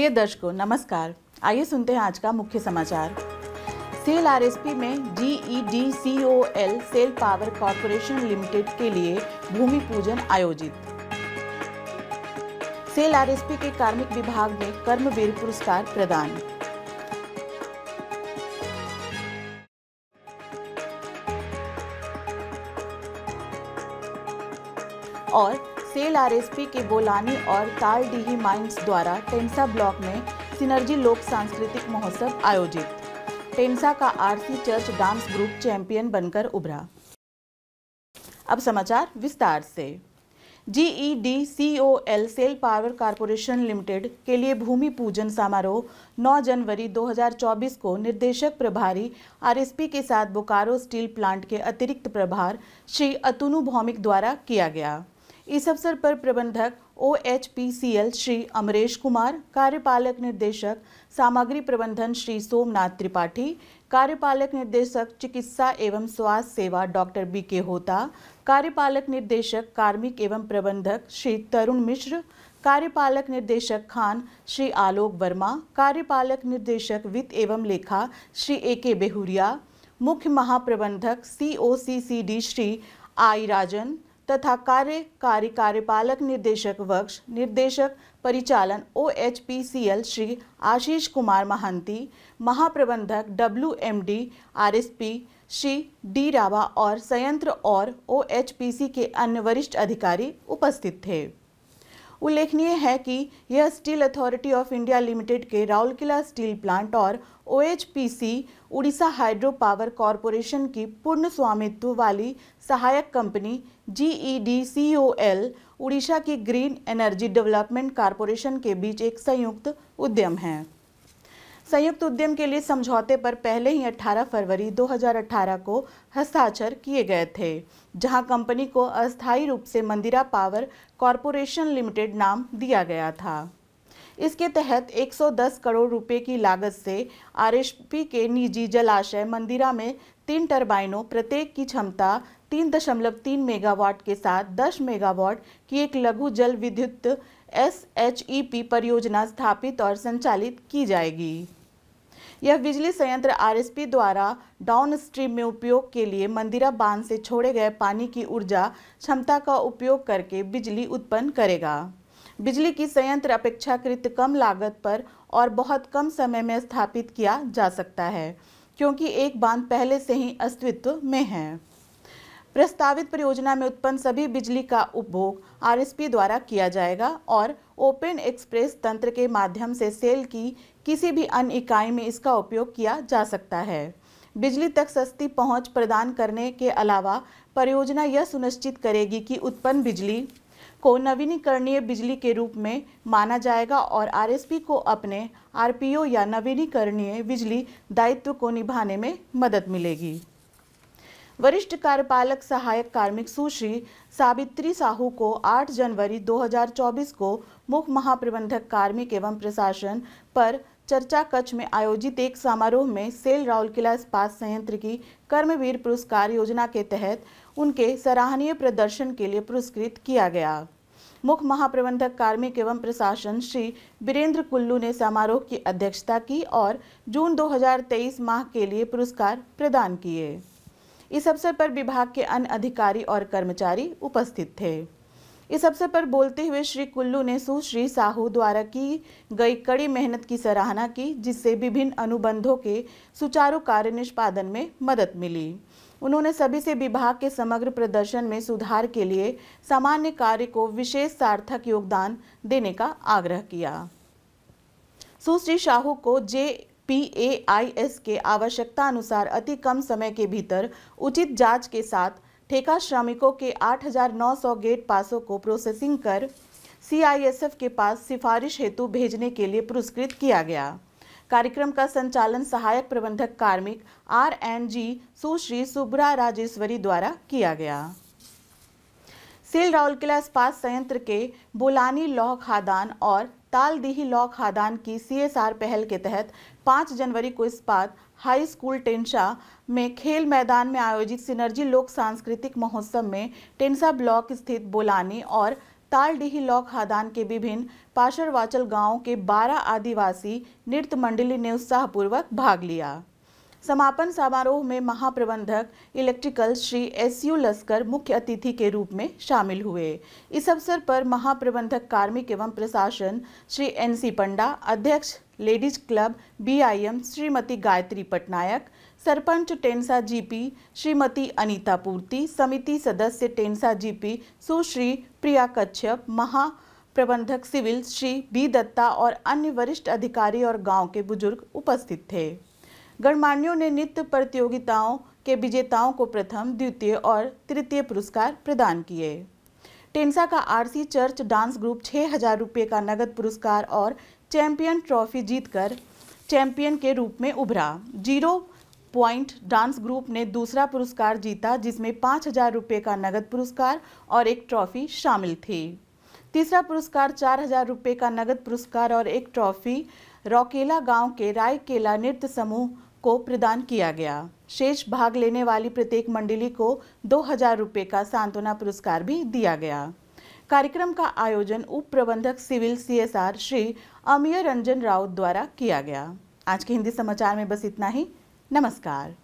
प्रिय दर्शकों नमस्कार। आइए सुनते हैं आज का मुख्य समाचार। सेल आरएसपी में GEDCOL SAIL power corporation limited के लिए भूमि पूजन आयोजित। सेल आरएसपी के कार्मिक विभाग में कर्मवीर पुरस्कार प्रदान। और सेल आरएसपी के बोलानी और तालडीही माइंस द्वारा टेंसा ब्लॉक में सिनर्जी लोक सांस्कृतिक महोत्सव आयोजित। टेंसा का RC church dance group champion बनकर उभरा। अब समाचार विस्तार से। GEDCOL SAIL power corporation limited के लिए भूमि पूजन समारोह 9 जनवरी 2024 को निर्देशक प्रभारी आरएसपी के साथ बोकारो स्टील प्लांट के अतिरिक्त प्रभार श्री अतुनु भौमिक द्वारा किया गया। इस अवसर पर प्रबंधक OHPCL श्री अमरेश कुमार, कार्यपालक निर्देशक सामग्री प्रबंधन श्री सोमनाथ त्रिपाठी, कार्यपालक निर्देशक चिकित्सा एवं स्वास्थ्य सेवा डॉक्टर BK होता, कार्यपालक निर्देशक कार्मिक एवं प्रबंधक श्री तरुण मिश्र, कार्यपालक निर्देशक खान श्री आलोक वर्मा, कार्यपालक निर्देशक वित्त एवं लेखा श्री AK बेहुरिया, मुख्य महाप्रबंधक COCCD श्री I राजन तथा कार्यकारी कार्यपालक निर्देशक वक्ष निर्देशक परिचालन OHPCL श्री आशीष कुमार महांती, महाप्रबंधक WMD RSP श्री D रावा और संयंत्र और OHPC के अन्य वरिष्ठ अधिकारी उपस्थित थे। उल्लेखनीय है कि यह steel authority of India limited के राउरकेला स्टील प्लांट और OHPC Orissa hydro power corporation की पूर्ण स्वामित्व वाली सहायक कंपनी GEDCOL उड़ीसा की ग्रीन एनर्जी डेवलपमेंट कॉरपोरेशन के बीच एक संयुक्त उद्यम है। संयुक्त उद्यम के लिए समझौते पर पहले ही 18 फरवरी 2018 को हस्ताक्षर किए गए थे, जहां कंपनी को अस्थायी रूप से मंदिरा पावर कॉरपोरेशन लिमिटेड नाम दिया गया था। इसके तहत 110 करोड़ रुपए की लागत से आरएसपी के निजी जलाशय मंदिरा में 3 टरबाइनों प्रत्येक की क्षमता 3.3 मेगावाट के साथ 10 मेगावाट की एक लघु जल विद्युत SHEP परियोजना स्थापित और संचालित की जाएगी। यह बिजली संयंत्र आरएसपी द्वारा डाउन स्ट्रीम में उपयोग के लिए मंदिरा बांध से छोड़े गए पानी की ऊर्जा क्षमता का उपयोग करके बिजली उत्पन्न करेगा। बिजली की संयंत्र अपेक्षाकृत कम लागत पर और बहुत कम समय में स्थापित किया जा सकता है, क्योंकि एक बांध पहले से ही अस्तित्व में है। प्रस्तावित परियोजना में उत्पन्न सभी बिजली का उपभोग आरएसपी द्वारा किया जाएगा और ओपन एक्सप्रेस तंत्र के माध्यम से सेल की किसी भी अन्य इकाई में इसका उपयोग किया जा सकता है। बिजली तक सस्ती पहुंच प्रदान करने के अलावा परियोजना यह सुनिश्चित करेगी कि उत्पन्न बिजली को नवीनीकरणीय बिजली के रूप में माना जाएगा और आरएसपी को अपने RPO या नवीनीकरणीय बिजली दायित्व को निभाने में मदद मिलेगी। वरिष्ठ कार्यपालक सहायक कार्मिक सुश्री सावित्री साहू को 8 जनवरी 2024 को मुख्य महाप्रबंधक कार्मिक एवं प्रशासन पर चर्चा कक्ष में आयोजित एक समारोह में सेल राउरकेला इस्पात संयंत्र की कर्मवीर पुरस्कार योजना के तहत उनके सराहनीय प्रदर्शन के लिए पुरस्कृत किया गया। मुख्य महाप्रबंधक कार्मिक एवं प्रशासन श्री वीरेंद्र कुल्लू ने समारोह की अध्यक्षता की और जून 2023 माह के लिए पुरस्कार प्रदान किए। इस अवसर पर विभाग के अन्य अधिकारी और कर्मचारी उपस्थित थे। इस अवसर पर बोलते हुए श्री कुल्लू ने सुश्री साहू द्वारा की गई कड़ी मेहनत की सराहना की, जिससे विभिन्न अनुबंधों के सुचारू कार्य निष्पादन में मदद मिली। उन्होंने सभी से विभाग के समग्र प्रदर्शन में सुधार के लिए सामान्य कार्य को विशेष सार्थक योगदान देने का आग्रह किया। सुश्री साहू को JPAIS के आवश्यकता अनुसार अति कम समय के भीतर उचित जांच के साथ ठेका श्रमिकों के 8,900 गेट पासों को प्रोसेसिंग कर CISF के पास सिफारिश हेतु भेजने के लिए पुरस्कृत किया गया। कार्यक्रम का संचालन सहायक प्रबंधक कार्मिक R&G सुश्री सुब्रा राजेश्वरी द्वारा किया गया। सेल राउरकेला इस्पात संयंत्र के बोलानी लौह खादान और तालडीही लौह खादान की CSR पहल के तहत 5 जनवरी को इस्पात हाई स्कूल टेंसा में खेल मैदान में आयोजित सिनर्जी लोक सांस्कृतिक महोत्सव में टेंसा ब्लॉक स्थित बोलानी और तालडीही लॉ खादान के विभिन्न पाशरवाचल गांवों के 12 आदिवासी नृत्य मंडली ने उत्साहपूर्वक भाग लिया। समापन समारोह में महाप्रबंधक इलेक्ट्रिकल श्री SU लस्कर मुख्य अतिथि के रूप में शामिल हुए। इस अवसर पर महाप्रबंधक कार्मिक एवं प्रशासन श्री NC पंडा, अध्यक्ष ladies club BIM Shrimati Gayatri Patnaik, sarpanch टेंसा GP Shrimati Anita पूर्ति, समिति सदस्य टेंसा GP सुश्री प्रिया कच्छप, महाप्रबंधक सिविल श्री B दत्ता और अन्य वरिष्ठ अधिकारी और गांव के बुजुर्ग उपस्थित थे। गणमान्यों ने नृत्य प्रतियोगिताओं के विजेताओं को प्रथम, द्वितीय और तृतीय पुरस्कार प्रदान किए। टेंसा का RC चर्च डांस ग्रुप 6,000 रुपये का नगद पुरस्कार और चैंपियन ट्रॉफी जीतकर चैंपियन के रूप में उभरा। 0 पॉइंट डांस ग्रुप ने दूसरा पुरस्कार जीता, जिसमें 5,000 रुपये का नगद पुरस्कार और एक ट्रॉफी शामिल थी। तीसरा पुरस्कार 4,000 रुपये का नगद पुरस्कार और एक ट्रॉफी रौकेला गांव के रायकेला नृत्य समूह को प्रदान किया गया। शेष भाग लेने वाली प्रत्येक मंडली को 2,000 रुपये का सांत्वना पुरस्कार भी दिया गया। कार्यक्रम का आयोजन उप प्रबंधक सिविल CSR श्री अमीय रंजन राउत द्वारा किया गया। आज के हिंदी समाचार में बस इतना ही। नमस्कार।